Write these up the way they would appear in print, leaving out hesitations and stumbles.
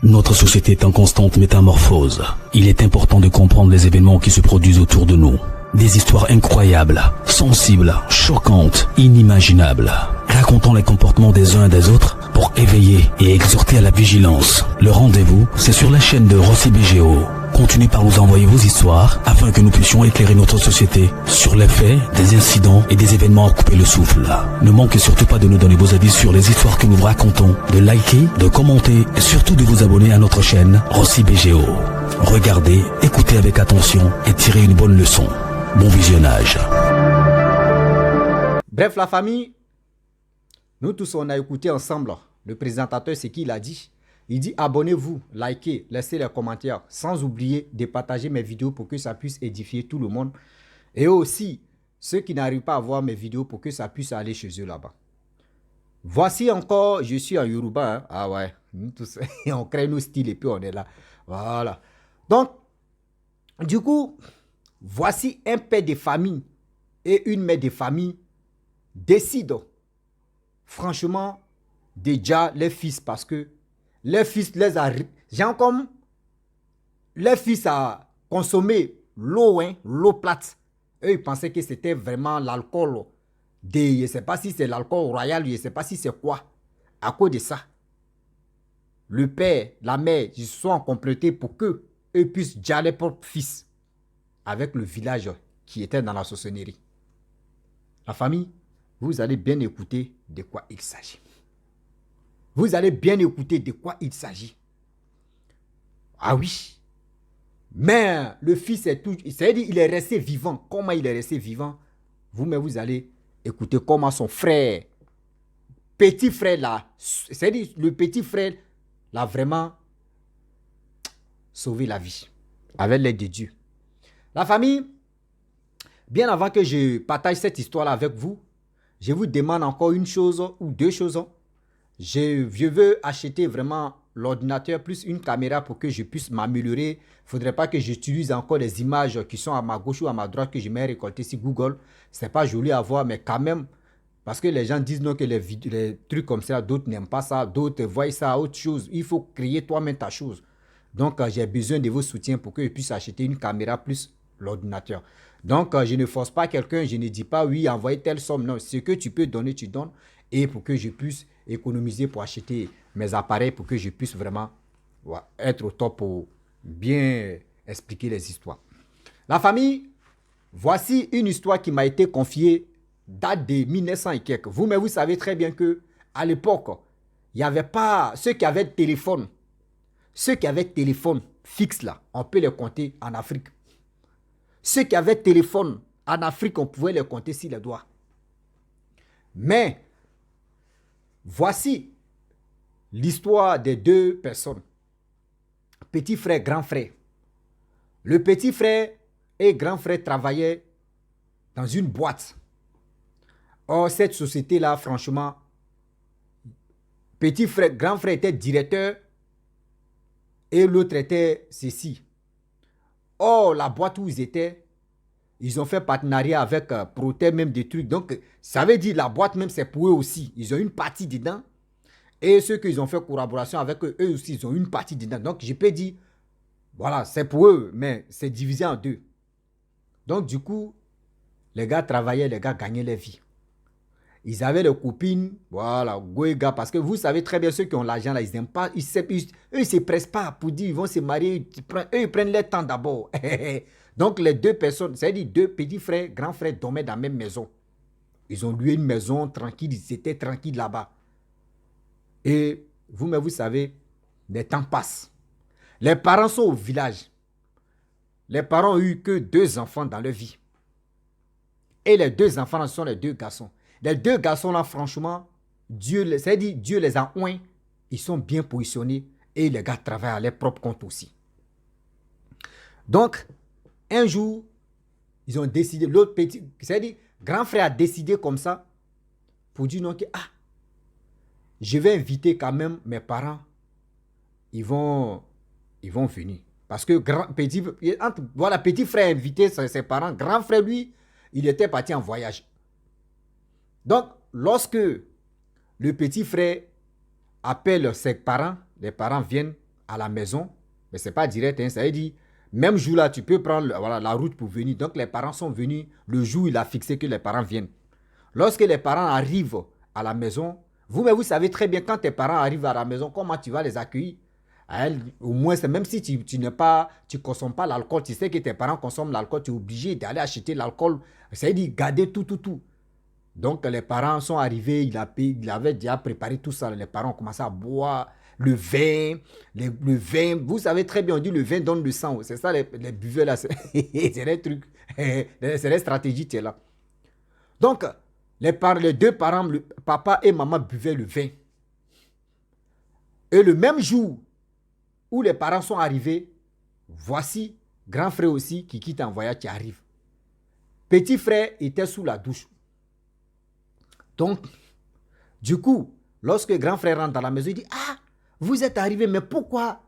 Notre société est en constante métamorphose. Il est important de comprendre les événements qui se produisent autour de nous. Des histoires incroyables, sensibles, choquantes, inimaginables. Racontons les comportements des uns et des autres pour éveiller et exhorter à la vigilance. Le rendez-vous, c'est sur la chaîne de Rossi BGO. Continuez par nous envoyer vos histoires afin que nous puissions éclairer notre société sur les faits, des incidents et des événements à couper le souffle. Ne manquez surtout pas de nous donner vos avis sur les histoires que nous vous racontons, de liker, de commenter et surtout de vous abonner à notre chaîne Rossi BGO. Regardez, écoutez avec attention et tirez une bonne leçon. Bon visionnage. Bref, la famille, nous tous on a écouté ensemble le présentateur, ce qu'il a dit. Il dit abonnez-vous, likez, laissez les commentaires, sans oublier de partager mes vidéos pour que ça puisse édifier tout le monde. Et aussi, ceux qui n'arrivent pas à voir mes vidéos pour que ça puisse aller chez eux là-bas. Voici encore, je suis en Yoruba. Hein? Ah ouais, nous tous, on crée nos styles et puis on est là. Voilà. Donc, du coup, voici un père de famille et une mère de famille décident, franchement, déjà les fils parce que les fils les a... Genre comme les fils a consommé l'eau, hein, l'eau plate. Eux, ils pensaient que c'était vraiment l'alcool. Je ne sais pas si c'est l'alcool royal, je ne sais pas si c'est quoi. À cause de ça, le père, la mère, ils se sont complétés pour que eux puissent gérer leurs propres fils avec le village qui était dans la sorcellerie. La famille, vous allez bien écouter de quoi il s'agit. Vous allez bien écouter de quoi il s'agit. Ah oui. Mais le fils est tout... C'est-à-dire il est resté vivant. Comment il est resté vivant? Vous-même, vous allez écouter comment son frère, petit frère là, c'est-à-dire le petit frère l'a vraiment sauvé la vie. Avec l'aide de Dieu. La famille, bien avant que je partage cette histoire-là avec vous, je vous demande encore une chose ou deux choses. Je veux acheter vraiment l'ordinateur plus une caméra pour que je puisse m'améliorer. Il ne faudrait pas que j'utilise encore des images qui sont à ma gauche ou à ma droite que je m'ai récoltées sur Google. Ce n'est pas joli à voir, mais quand même, parce que les gens disent non que les trucs comme ça, d'autres n'aiment pas ça, d'autres voient ça à autre chose. Il faut créer toi-même ta chose. Donc, j'ai besoin de vos soutiens pour que je puisse acheter une caméra plus l'ordinateur. Donc, je ne force pas quelqu'un, je ne dis pas oui, envoyez telle somme. Non, ce que tu peux donner, tu donnes. Et pour que je puisse économiser pour acheter mes appareils, pour que je puisse vraiment être au top pour bien expliquer les histoires. La famille, voici une histoire qui m'a été confiée, date de 1900 et quelques. Vous, mais vous savez très bien que à l'époque, il n'y avait pas ceux qui avaient téléphone. Ceux qui avaient téléphone fixe là, on peut les compter en Afrique. Ceux qui avaient téléphone en Afrique, on pouvait les compter sur les doigts. Mais voici l'histoire des deux personnes. Petit frère, grand frère. Le petit frère et grand frère travaillaient dans une boîte. Or, cette société-là, franchement, petit frère, grand frère était directeur et l'autre était ceci. Or, la boîte où ils étaient, ils ont fait partenariat avec Protet, même des trucs. Donc, ça veut dire la boîte même, c'est pour eux aussi. Ils ont une partie dedans. Et ceux qu'ils ont fait collaboration avec eux, eux aussi, ils ont une partie dedans. Donc, je peux dire, voilà, c'est pour eux, mais c'est divisé en deux. Donc, du coup, les gars travaillaient, les gars gagnaient leur vie. Ils avaient leurs copines, voilà, goéga, parce que vous savez très bien, ceux qui ont l'argent, là, ils n'aiment pas, eux, ils ne se pressent pas pour dire, ils vont se marier, eux, ils prennent leur temps d'abord. Donc, les deux personnes, c'est-à-dire deux petits frères, grands frères dormaient dans la même maison. Ils ont loué une maison tranquille, ils étaient tranquilles là-bas. Et vous-même, vous savez, les temps passent. Les parents sont au village. Les parents ont eu que 2 enfants dans leur vie. Et les 2 enfants, ce sont les 2 garçons. Les 2 garçons-là, franchement, Dieu les a oints. Ils sont bien positionnés. Et les gars travaillent à leur propre compte aussi. Donc, un jour, ils ont décidé, l'autre petit, c'est-à-dire, grand frère a décidé comme ça, pour dire non, que, je vais inviter quand même mes parents. Ils vont venir. Parce que petit frère a invité ses parents. Grand frère, lui, il était parti en voyage. Donc, lorsque le petit frère appelle ses parents, les parents viennent à la maison, mais ce n'est pas direct, hein, ça veut dire, même jour là, tu peux prendre voilà, la route pour venir. Donc les parents sont venus le jour où il a fixé que les parents viennent. Lorsque les parents arrivent à la maison, mais vous savez très bien quand tes parents arrivent à la maison, comment tu vas les accueillir. Au moins, même si tu ne consommes pas l'alcool, tu sais que tes parents consomment l'alcool, tu es obligé d'aller acheter l'alcool. C'est-à-dire garder tout. Donc les parents sont arrivés, il avait déjà préparé tout ça. Les parents ont commencé à boire le vin, le vin. Vous savez très bien, on dit le vin donne le sang. C'est ça les buveurs là. C'est des trucs, c'est des stratégies, tu es là. Donc, les deux parents, papa et maman buvaient le vin. Et le même jour où les parents sont arrivés, voici grand frère aussi qui quitte en voyage, qui arrive. Petit frère était sous la douche. Donc, du coup, lorsque grand frère rentre dans la maison, il dit, ah, vous êtes arrivé, mais pourquoi?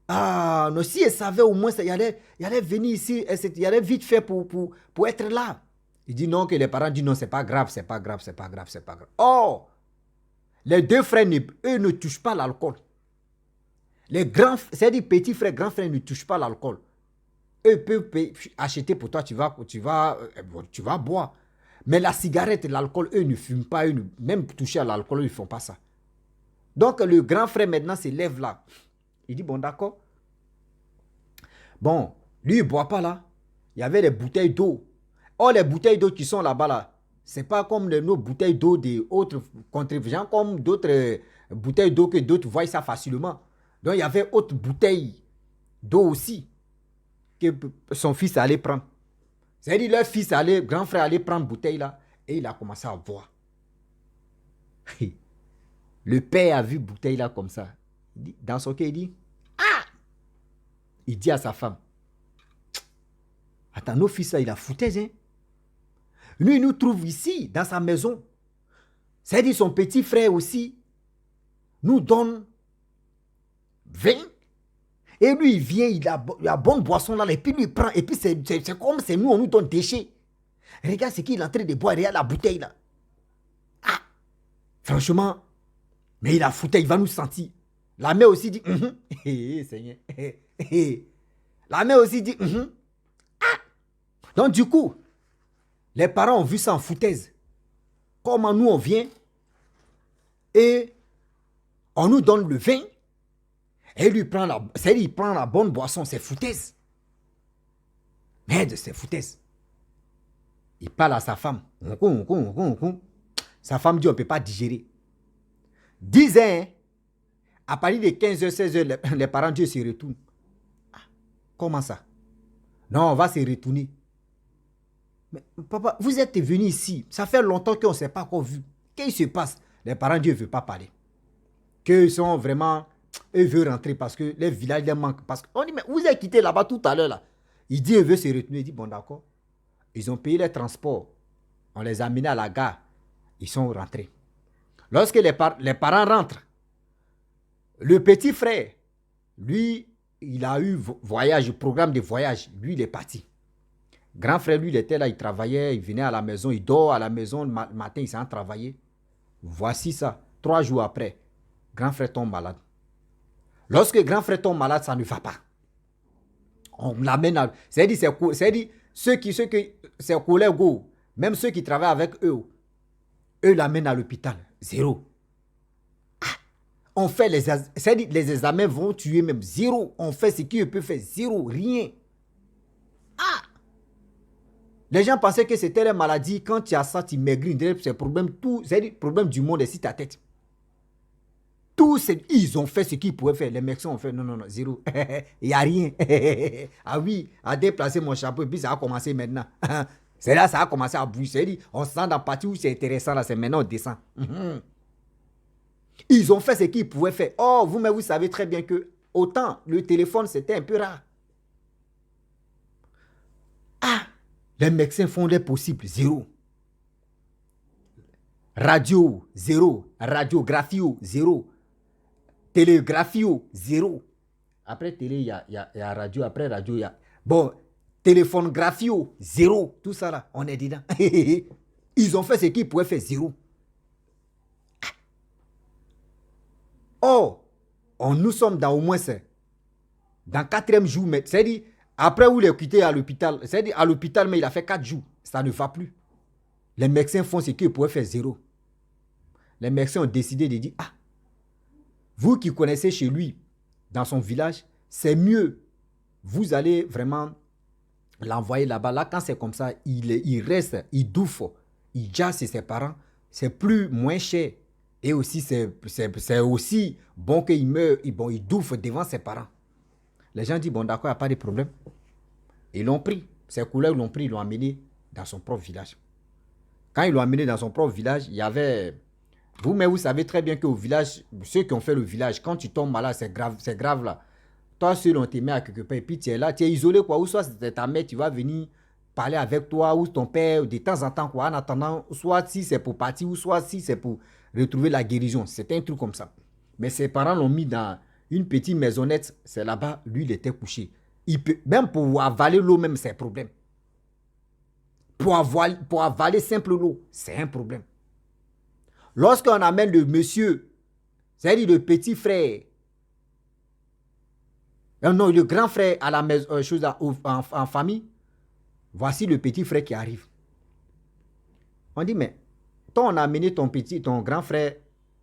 Ah, non, si elle savait au moins, il allait venir ici, il allait vite faire pour être là. Il dit non, que les parents disent non, c'est pas grave. Oh, les deux frères, eux ne touchent pas l'alcool. C'est-à-dire petits frères, grands frères ne touchent pas l'alcool. Eux peuvent acheter pour toi, tu vas boire. Mais la cigarette et l'alcool, eux ne fument pas, même toucher à l'alcool, ils ne font pas ça. Donc le grand frère maintenant se lève là. Il dit bon d'accord. Bon, lui il ne boit pas là. Il y avait des bouteilles d'eau. Oh, les bouteilles d'eau qui sont là-bas là, c'est pas comme nos bouteilles d'eau des autres contributions, comme d'autres bouteilles d'eau que d'autres voient ça facilement. Donc il y avait autre bouteille d'eau aussi que son fils allait prendre. C'est-à-dire leur fils grand frère allait prendre bouteille là et il a commencé à boire. Le père a vu bouteille là comme ça. Dans son cœur, il dit ah! Il dit à sa femme, attends, nos fils là, il a foutaise, hein? Lui, il nous trouve ici, dans sa maison. C'est-à-dire son petit frère aussi nous donne 20. Et lui, il vient, il a bonne boisson là, et puis lui, il prend. Et puis, c'est comme c'est nous, on nous donne déchets. Regarde ce qu'il est en train de boire, regarde la bouteille là. Ah! Franchement, mais il a foutu, il va nous sentir. La mère aussi dit, Seigneur. La mère aussi dit, ah! Donc, du coup, les parents ont vu ça en foutaise. Comment nous, on vient et on nous donne le vin. Et lui, il prend la bonne boisson, c'est foutaise. Merde, c'est foutaise. Il parle à sa femme. Sa femme dit, on ne peut pas digérer. 10 ans, à partir de 15h, 16h, les parents Dieu se retournent. Comment ça? Non, on va se retourner. Mais papa, vous êtes venu ici. Ça fait longtemps qu'on ne s'est pas encore vu. Qu'est-ce qui se passe? Les parents Dieu ne veulent pas parler. Qu'ils sont vraiment... Eux veulent rentrer parce que les villages les manquent. Parce qu'on dit, mais vous avez quitté là-bas tout à l'heure là. Il dit, il veut se retourner. Il dit, bon d'accord. Ils ont payé les transports. On les a amenés à la gare. Ils sont rentrés. Lorsque les parents rentrent, le petit frère, lui, il a eu programme de voyage. Lui, il est parti. Grand frère, lui, il était là, il travaillait, il venait à la maison, il dort à la maison, le matin, il s'en travaillait. Voici ça. 3 jours après, grand frère tombe malade. Lorsque grand frère tombe malade, ça ne va pas. On l'amène à... C'est-à-dire, ses collègues, même ceux qui travaillent avec eux l'amènent à l'hôpital. 0. On fait les examens vont tuer même 0. On fait ce qu'il peut faire 0, rien. Les gens pensaient que c'était la maladie. Quand tu as ça, tu maigris. C'est problème du monde ici ta tête. Ils ont fait ce qu'ils pouvaient faire. Les médecins ont fait non, 0. Il n'y a rien. Ah oui, à déplacer mon chapeau et puis ça a commencé maintenant. C'est là ça a commencé à bouger. On se sent dans la partie où c'est intéressant. Là, c'est maintenant on descend. Ils ont fait ce qu'ils pouvaient faire. Oh, vous savez très bien que autant le téléphone c'était un peu rare. Les médecins font les possibles. 0. Radio, 0. Radiographie, 0. Télégraphie, 0. Après télé, il y a radio. Après radio, il y a... Bon, téléphonographie, 0. Tout ça là, on est dedans. Ils ont fait ce qu'ils pouvaient faire. 0. Oh, nous sommes dans au moins Dans 4e jour, c'est-à-dire, après où il est quitté à l'hôpital, c'est-à-dire à l'hôpital, mais il a fait 4 jours. Ça ne va plus. Les médecins font ce qu'ils pouvaient faire 0. Les médecins ont décidé de dire, ah, vous qui connaissez chez lui, dans son village, c'est mieux. Vous allez vraiment l'envoyer là-bas. Là, quand c'est comme ça, il reste, il douffe, il jasse ses parents. C'est plus moins cher. Et aussi, c'est aussi bon qu'il meure, il douffe devant ses parents. Les gens disent, bon d'accord, il n'y a pas de problème. Ils l'ont pris. Ses collègues l'ont pris, ils l'ont amené dans son propre village. Quand ils l'ont amené dans son propre village, il y avait... Vous savez très bien qu'au village, ceux qui ont fait le village, quand tu tombes malade, c'est grave là. Toi, seul, on te met à quelque part, et puis tu es là, tu es isolé, quoi. Ou soit c'est ta mère, tu vas venir parler avec toi, ou ton père, de temps en temps, quoi. En attendant, soit si c'est pour partir, ou soit si c'est pour retrouver la guérison. C'était un truc comme ça. Mais ses parents l'ont mis dans une petite maisonnette, c'est là-bas, lui, il était couché. Même pour avaler l'eau, même, c'est un problème. Pour avaler simple l'eau, c'est un problème. Lorsqu'on amène le monsieur, c'est-à-dire le petit frère, non, le grand frère à la maison, en famille, voici le petit frère qui arrive. On dit, mais toi, on a amené ton grand frère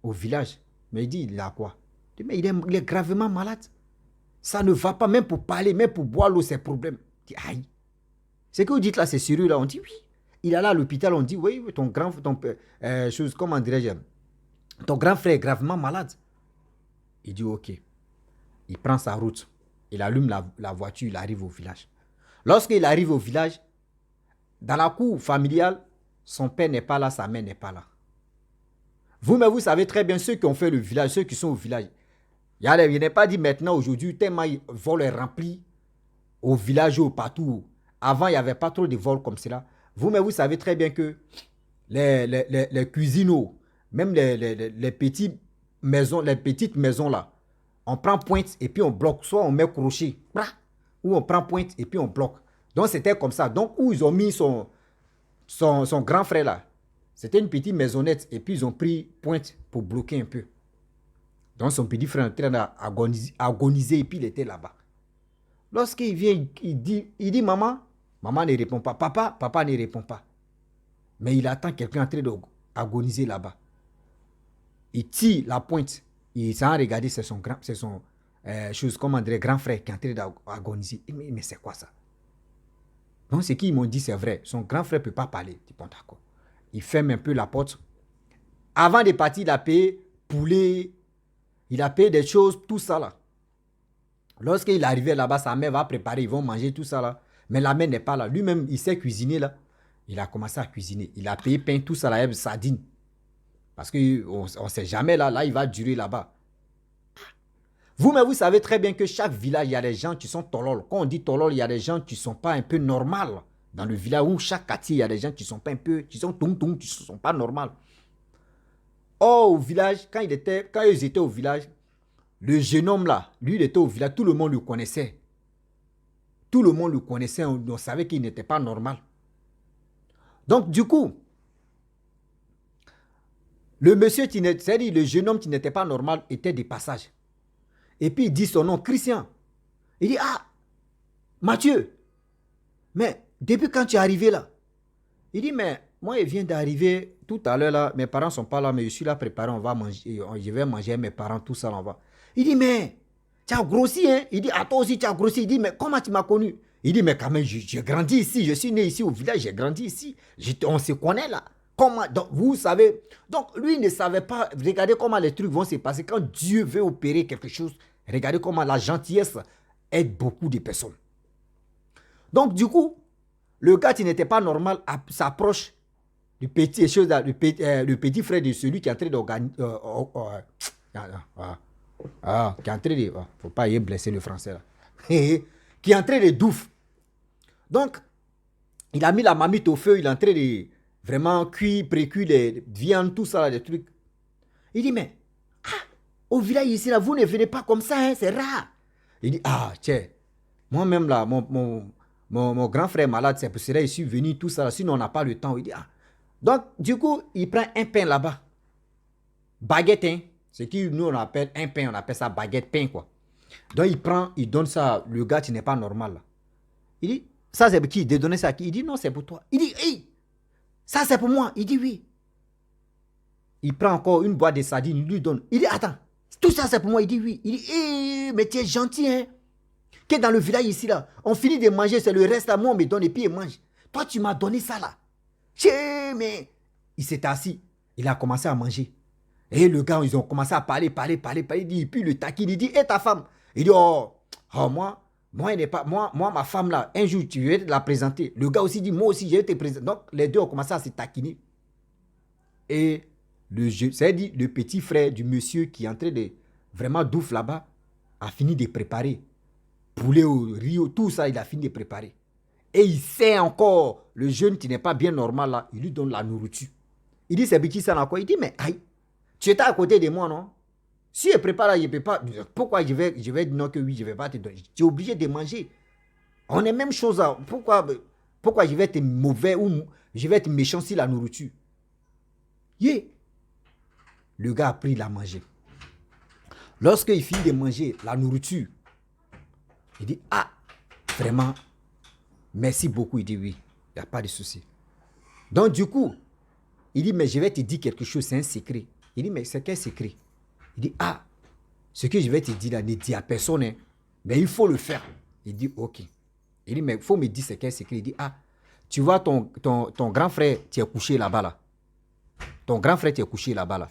au village. Mais il dit, il a quoi? Il dit, mais il est gravement malade. Ça ne va pas, même pour parler, même pour boire l'eau, c'est problème. Il dit, aïe. Ce que vous dites là, c'est sérieux là. On dit, oui. Il est là à l'hôpital, on dit, oui, ton grand frère est gravement malade. Il dit, ok. Il prend sa route. Il allume la voiture, il arrive au village. Lorsqu'il arrive au village, dans la cour familiale, son père n'est pas là, sa mère n'est pas là. Vous savez très bien, ceux qui ont fait le village, ceux qui sont au village, il n'est pas dit maintenant, aujourd'hui, tellement vol est rempli au village ou partout. Avant, il n'y avait pas trop de vols comme cela. Vous savez très bien que les cuisines, même les petites maisons là, on prend pointe et puis on bloque. Soit on met crochet, ou on prend pointe et puis on bloque. Donc c'était comme ça. Donc où ils ont mis son grand frère là, c'était une petite maisonnette et puis ils ont pris pointe pour bloquer un peu. Donc son petit frère était en train d'agoniser et puis il était là-bas. Lorsqu'il vient, il dit maman ne répond pas. Papa ne répond pas. Mais il attend quelqu'un en train d'agoniser là-bas. Il tire la pointe. Il s'en regarde, c'est son grand frère qui est en train d'agoniser. Mais c'est quoi ça? Donc ce qu'ils m'ont dit, c'est vrai. Son grand frère ne peut pas parler. Je dis, bon, d'accord. Il ferme un peu la porte. Avant de partir, il a payé poulet. Il a payé des choses, tout ça là. Lorsqu'il est arrivé là-bas, sa mère va préparer, ils vont manger tout ça là. Mais la mère n'est pas là. Lui-même, il sait cuisiner là. Il a commencé à cuisiner. Il a payé pain, tout ça là, sardines. Parce qu'on ne sait jamais là, il va durer là-bas. Vous savez très bien que chaque village, il y a des gens qui sont tolol. Quand on dit tolol, il y a des gens qui ne sont pas un peu normaux. Dans le village, où chaque quartier, il y a des gens qui sont pas un peu, qui sont tung, qui ne sont pas normaux. Or, au village, quand ils étaient au village, le jeune homme là, lui, il était au village, tout le monde le connaissait. Tout le monde le connaissait, on savait qu'il n'était pas normal. Donc, du coup, le monsieur, c'est-à-dire le jeune homme qui n'était pas normal, était de passage. Et puis, il dit son nom, Christian. Il dit, ah, Mathieu, mais depuis quand tu es arrivé là? Il dit, mais moi, il vient d'arriver tout à l'heure là, mes parents ne sont pas là, mais je suis là préparé, on va manger, je vais manger avec mes parents, tout ça, on va. Il dit, mais tu as grossi, hein? Il dit, ah, toi aussi, tu as grossi. Il dit, mais comment tu m'as connu? Il dit, mais quand même, j'ai grandi ici, je suis né ici au village, j'ai grandi ici. On se connaît là. Comment? Donc, vous savez, donc lui ne savait pas, regardez comment les trucs vont se passer. Quand Dieu veut opérer quelque chose, regardez comment la gentillesse aide beaucoup de personnes. Donc, du coup, le gars qui n'était pas normal s'approche du petit frère de celui qui est en train d'organiser. Qui est en train de... faut pas y blesser le français là. Qui est en train de douffer. Donc, il a mis la marmite au feu, il est en train de vraiment précuire les viandes, tout ça, là, des trucs. Il dit, mais, au village ici, là, vous ne venez pas comme ça, hein, c'est rare. Il dit, ah, tiens, moi-même là, mon grand frère est malade, c'est pour cela que je suis venu, tout ça, là, sinon on n'a pas le temps. Il dit, ah. Donc, du coup, il prend un pain là-bas. Baguette, hein. Ce qui nous on appelle un pain, on appelle ça baguette pain quoi. Donc il donne ça, le gars qui n'est pas normal là. Il dit, ça c'est pour qui? De donner ça à qui? Il dit, non, c'est pour toi. Il dit, hey, ça c'est pour moi. Il dit, oui. Il prend encore une boîte de sardines, il lui donne. Il dit, attends, tout ça c'est pour moi. Il dit, oui. Il dit, hey, mais tu es gentil, hein. Que dans le village ici là, on finit de manger, c'est le reste à moi, on me donne et puis il mange. Toi, tu m'as donné ça là. Mais il s'est assis, il a commencé à manger. Et le gars, ils ont commencé à parler. Il dit, puis le taquine, il dit, hé ta femme. Il dit, moi, ma femme là, un jour, tu veux te la présenter. Le gars aussi dit, moi aussi, je vais te présenter. Donc, les deux ont commencé à se taquiner. Et c'est-à-dire, le petit frère du monsieur qui est en train de vraiment douf là-bas, a fini de préparer. Poulet au riz, tout ça, il a fini de préparer. Et il sait encore, le jeune qui n'est pas bien normal là, il lui donne la nourriture. Il dit, c'est petit ça là quoi? Il dit, mais aïe, tu étais à côté de moi, non? Si je prépare là, je ne peux pas. Pourquoi je vais dire non que oui, je ne vais pas te donner? Tu es obligé de manger. On est même chose là. Pourquoi je vais être mauvais ou je vais être méchant sur la nourriture? Yeah. Le gars a pris la manger. Lorsqu'il finit de manger la nourriture, il dit, ah, vraiment, merci beaucoup. Il dit, oui, il n'y a pas de souci. Donc, du coup, il dit, mais je vais te dire quelque chose, c'est un secret. Il dit, mais c'est quel secret? Il dit, ah, ce que je vais te dire là, ne dis à personne, hein, mais il faut le faire. Il dit, ok. Il dit, mais il faut me dire c'est quel secret. Il dit, ah, tu vois ton grand frère, tu es couché là-bas là. Ton grand frère, tu es couché là-bas là.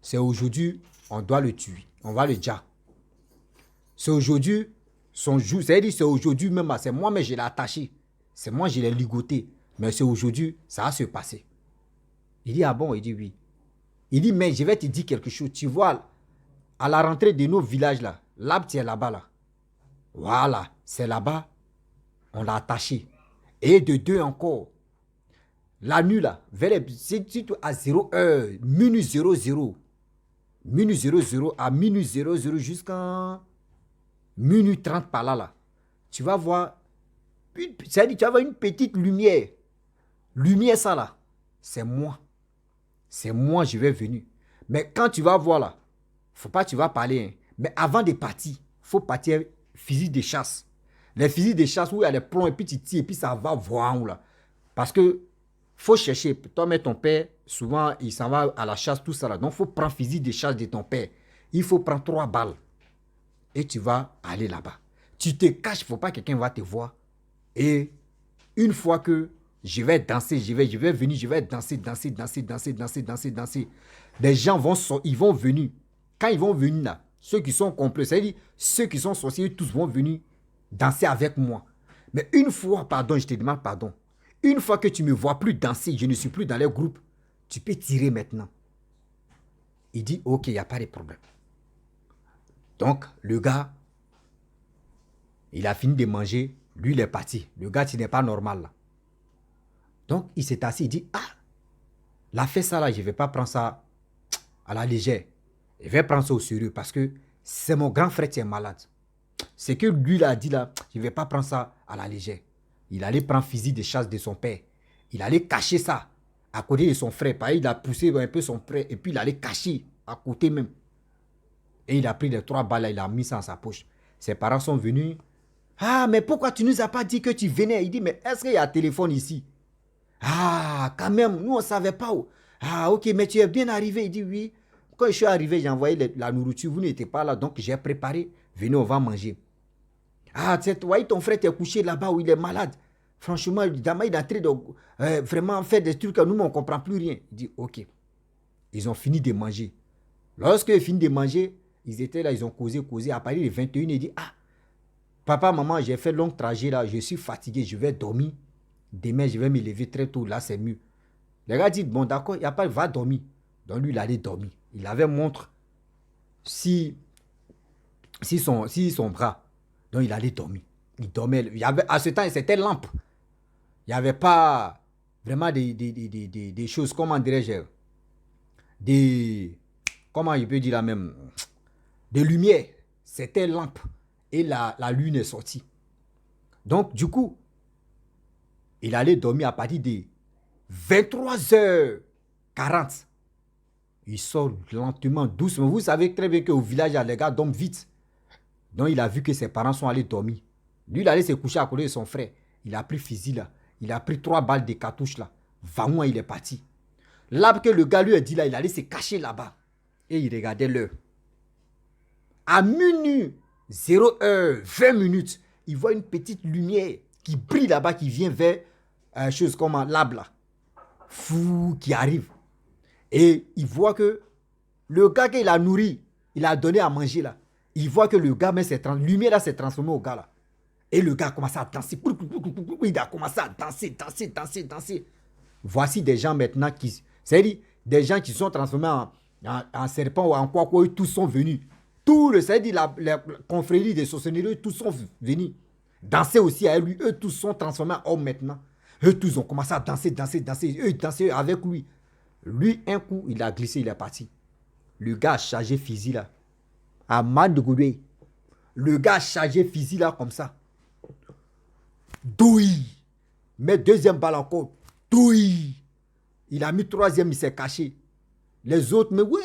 C'est aujourd'hui, on doit le tuer. On va le dire. C'est aujourd'hui, son jour, c'est-à-dire c'est aujourd'hui même, c'est moi, mais je l'ai attaché. C'est moi, je l'ai ligoté. Mais c'est aujourd'hui, ça va se passer. Il dit, ah bon? Il dit, oui. Il dit, mais je vais te dire quelque chose. Tu vois, à la rentrée de nos villages là, l'arbre, tu es là-bas là. Voilà, c'est là-bas. On l'a attaché. Et de deux encore. La nuit là, c'est à 0h, minuit 00. Minuit 00 à minuit 00 jusqu'à minuit 30 par là, là. Tu vas voir, c'est-à-dire tu vas voir une petite lumière. Lumière ça là, c'est moi. C'est moi, je vais venir. Mais quand tu vas voir là, faut pas tu vas parler. Hein. Mais avant de partir, faut partir fusil de chasse. Les fusils de chasse où il y a des plombs et puis tu tires et puis ça va voir là. Parce que faut chercher. Toi, mais ton père, souvent, il s'en va à la chasse, tout ça là. Donc, il faut prendre fusil de chasse de ton père. Il faut prendre 3 balles. Et tu vas aller là-bas. Tu te caches, il ne faut pas que quelqu'un va te voir. Et une fois que je vais danser, je vais venir, je vais danser. Les gens ils vont venir. Quand ils vont venir là, ceux qui sont complets, c'est-à-dire ceux qui sont sorciers, tous vont venir danser avec moi. Mais une fois, pardon, je te demande pardon. Une fois que tu ne me vois plus danser, je ne suis plus dans les groupes, tu peux tirer maintenant. Il dit, ok, il n'y a pas de problème. Donc, le gars, il a fini de manger, lui, il est parti. Le gars, il n'est pas normal là. Donc, il s'est assis, il dit, ah, la fait ça là, je ne vais pas prendre ça à la légère. Je vais prendre ça au sérieux parce que c'est mon grand frère qui est malade. Ce que lui il a dit là, je ne vais pas prendre ça à la légère. Il allait prendre fusil de chasse de son père. Il allait cacher ça à côté de son frère. Il a poussé un peu son frère et puis il allait cacher à côté même. Et il a pris les 3 balles, il a mis ça dans sa poche. Ses parents sont venus. Ah, mais pourquoi tu ne nous as pas dit que tu venais? Il dit, mais est-ce qu'il y a un téléphone ici? Ah, quand même, nous on ne savait pas où. Ah, ok, mais tu es bien arrivé. Il dit, oui. Quand je suis arrivé, j'ai envoyé la nourriture. Vous n'étiez pas là, donc j'ai préparé. Venez, on va manger. Ah, tu vois, ton frère est couché là-bas où il est malade. Franchement, il est en train de vraiment faire des trucs que nous, on ne comprend plus rien. Il dit, ok. Ils ont fini de manger. Lorsqu'ils ont fini de manger, ils étaient là, ils ont causé. À partir de 21, il dit, ah, papa, maman, j'ai fait long trajet là, je suis fatigué, je vais dormir. Demain, je vais me lever très tôt, là, c'est mieux. Les gars disent, bon, d'accord, il n'y a pas, va dormir. Donc lui, il allait dormir. Il avait montre si son bras. Donc il allait dormir. Il dormait. Il y avait, à ce temps, c'était lampe. Il n'y avait pas vraiment des choses, comment dirais-je, comment je peux dire la même, des lumières. C'était lampe. Et la lune est sortie. Donc, du coup, il allait dormir à partir de 23h40. Il sort lentement, doucement. Vous savez très bien qu'au village, les gars dorment vite. Donc, il a vu que ses parents sont allés dormir. Lui, il allait se coucher à côté de son frère. Il a pris fusil là. Il a pris 3 balles de cartouche là. Vraiment, il est parti. Là que le gars lui a dit là, il allait se cacher là-bas. Et il regardait l'heure. À minuit, 0 heure, 20 minutes, il voit une petite lumière qui brille là-bas, qui vient vers chose comme un lab là. Fou, qui arrive. Et il voit que le gars qu'il a nourri, il a donné à manger là. Il voit que le gars, mais cette lumière là s'est transformée au gars là. Et le gars a commencé à danser. Il a commencé à danser. Voici des gens maintenant qui... C'est-à-dire des gens qui sont transformés en serpent ou en quoi, eux tous sont venus. C'est-à-dire la confrérie des sorcelleries, tous sont venus. Danser aussi à lui. Eux tous sont transformés en hommes maintenant. Eux tous ont commencé à danser. Eux ils dansaient avec lui. Lui, un coup, il a glissé, il est parti. Le gars a chargé fusil là. À man de Goudé. Le gars a chargé fusil là comme ça. Douille. Mais deuxième balle encore. Douille. Il a mis troisième, il s'est caché. Les autres, mais ouais.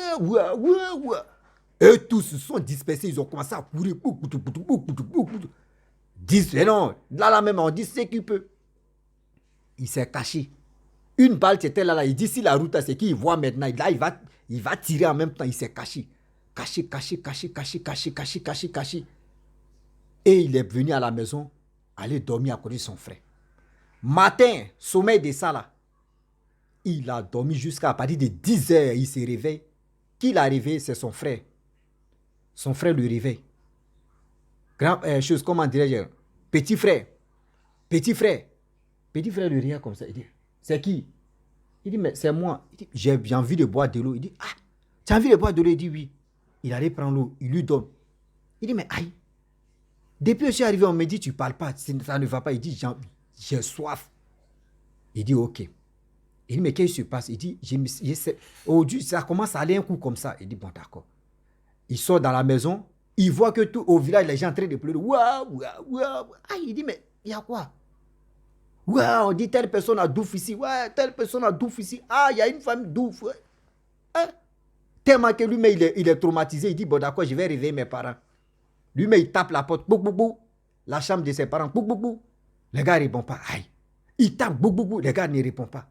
Eux tous se sont dispersés, ils ont commencé à courir. Non, là même, on dit ce qu'il peut. Il s'est caché. Une balle qui était là, il dit si la route, c'est qu'il voit maintenant. Là, il va tirer en même temps, il s'est caché. Caché. Et il est venu à la maison, aller dormir à côté de son frère. Matin, sommeil de ça là. Il a dormi jusqu'à partir de 10 heures, il se réveille. Qui l'a réveillé, c'est son frère. Son frère le réveille. Comment dirais-je? Petit frère le regarde comme ça. Il dit, c'est qui? Il dit, mais c'est moi. Il dit, j'ai envie de boire de l'eau. Il dit, ah, tu as envie de boire de l'eau? Il dit, oui. Il allait prendre l'eau, il lui donne. Il dit, mais aïe. Depuis que je suis arrivé, on me dit, tu ne parles pas, ça ne va pas. Il dit, j'ai soif. Il dit, ok. Il dit, mais qu'est-ce qui se passe? Il dit, aujourd'hui, ça commence à aller un coup comme ça. Il dit, bon, d'accord. Il sort dans la maison, il voit que tout au village, les gens sont en train de pleurer. Waouh. Ah, il dit, mais il y a quoi? On dit, telle personne a douf ici. Ouais, telle personne a douf ici. Ah, il y a une famille douf. Ouais. Hein? Tellement que lui, mais il est traumatisé. Il dit, bon, d'accord, je vais réveiller mes parents. Lui, mais il tape la porte. La chambre de ses parents. Les gars ne répondent pas. Aïe. Il tape. Les gars ne répondent pas.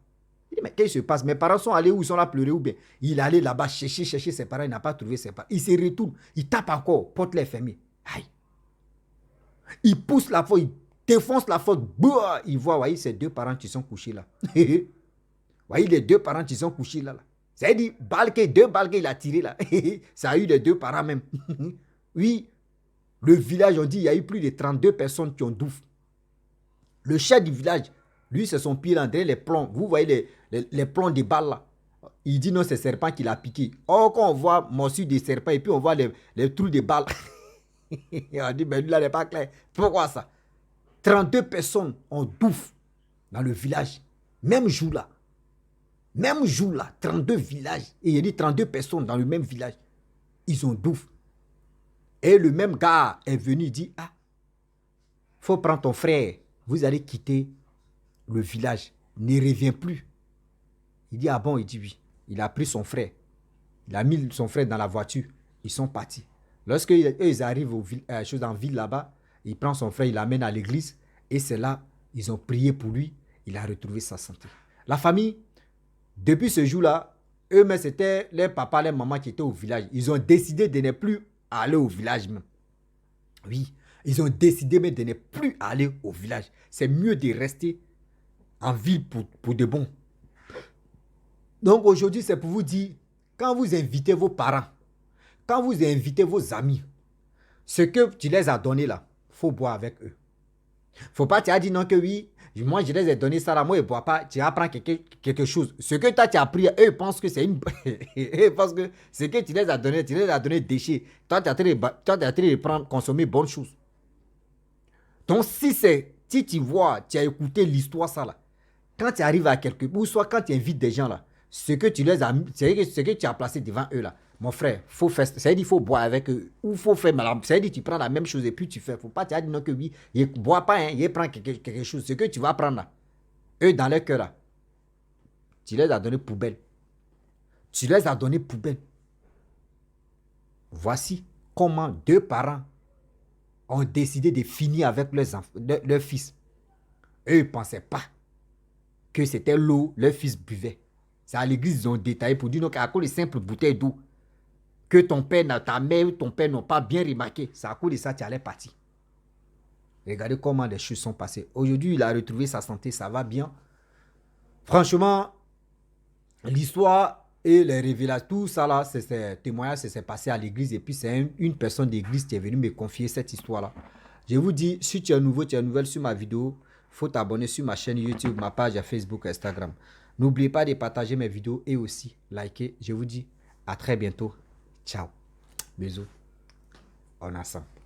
Il dit, mais qu'est-ce qui se passe? Mes parents sont allés où? Ils sont là pleurer ou bien? Il est allé là-bas chercher ses parents. Il n'a pas trouvé ses parents. Il se retourne. Il tape encore. Porte les fermée. Aïe. Il pousse la porte. Il défonce la porte. Il voit, voyez, ces 2 parents qui sont couchés là. Voyez, les 2 parents qui sont couchés là. C'est-à-dire, 2 balles qu'il a tiré là. Ça a eu les 2 parents même. Oui. Le village, on dit, il y a eu plus de 32 personnes qui ont douf. Le chef du village, lui, c'est son pied là, les plombs. Vous voyez les plombs des balles là. Il dit non, c'est serpent qui l'a piqué. Or, quand on voit morsure des serpents et puis on voit les trous de balles. On dit, mais lui là n'est pas clair. Pourquoi ça? 32 personnes ont douf dans le village. Même jour là, 32 villages. Et il dit 32 personnes dans le même village. Ils ont douf. Et le même gars est venu, il dit, ah, faut prendre ton frère. Vous allez quitter le village. Ne reviens plus. Il dit, ah bon? Il dit oui. Il a pris son frère. Il a mis son frère dans la voiture. Ils sont partis. Lorsque ils arrivent en ville là-bas, il prend son frère, il l'amène à l'église. Et c'est là, ils ont prié pour lui. Il a retrouvé sa santé. La famille, depuis ce jour-là, eux-mêmes, c'était les papas, les mamans qui étaient au village. Ils ont décidé de ne plus aller au village même. Oui, ils ont décidé même de ne plus aller au village. C'est mieux de rester en ville pour de bon. Donc aujourd'hui, c'est pour vous dire, quand vous invitez vos parents, quand vous invitez vos amis, ce que tu les as donné là, il faut boire avec eux. Il ne faut pas te dire non que oui, moi je les ai donné ça là, moi je ne bois pas, tu apprends quelque chose. Ce que toi tu as appris, eux pensent que c'est une... eux pensent que ce que tu les as donné déchets. Toi tu as train de prendre, consommer bonnes choses. Donc si tu vois, tu as écouté l'histoire ça là, quand tu arrives à quelque part, ou soit quand tu invites des gens là, ce que tu les as, ce que tu as placé devant eux là, mon frère, faut faire, ça veut dire il faut boire avec eux, ou faut faire, ça veut dire tu prends la même chose et puis tu fais, faut pas te dire non que oui, il ne boit pas, hein, il prend quelque chose, ce que tu vas prendre là, eux dans leur cœur là, tu les as donné poubelle. Voici comment 2 parents ont décidé de finir avec leur fils. Eux, ils ne pensaient pas que c'était l'eau leur fils buvait. C'est à l'église, ils ont détaillé pour dire qu'à cause de simples bouteilles d'eau, que ton père, ta mère ou ton père n'ont pas bien remarqué, c'est à cause de ça que tu allais partir. Regardez comment les choses sont passées. Aujourd'hui, il a retrouvé sa santé, ça va bien. Franchement, l'histoire et les révélations, tout ça là, c'est témoignage, c'est passé à l'église. Et puis, c'est une personne d'église qui est venue me confier cette histoire-là. Je vous dis, si tu es nouveau, tu es nouvelle sur ma vidéo, il faut t'abonner sur ma chaîne YouTube, ma page Facebook, Instagram. N'oubliez pas de partager mes vidéos et aussi liker. Je vous dis à très bientôt. Ciao. Bisous. On est ensemble.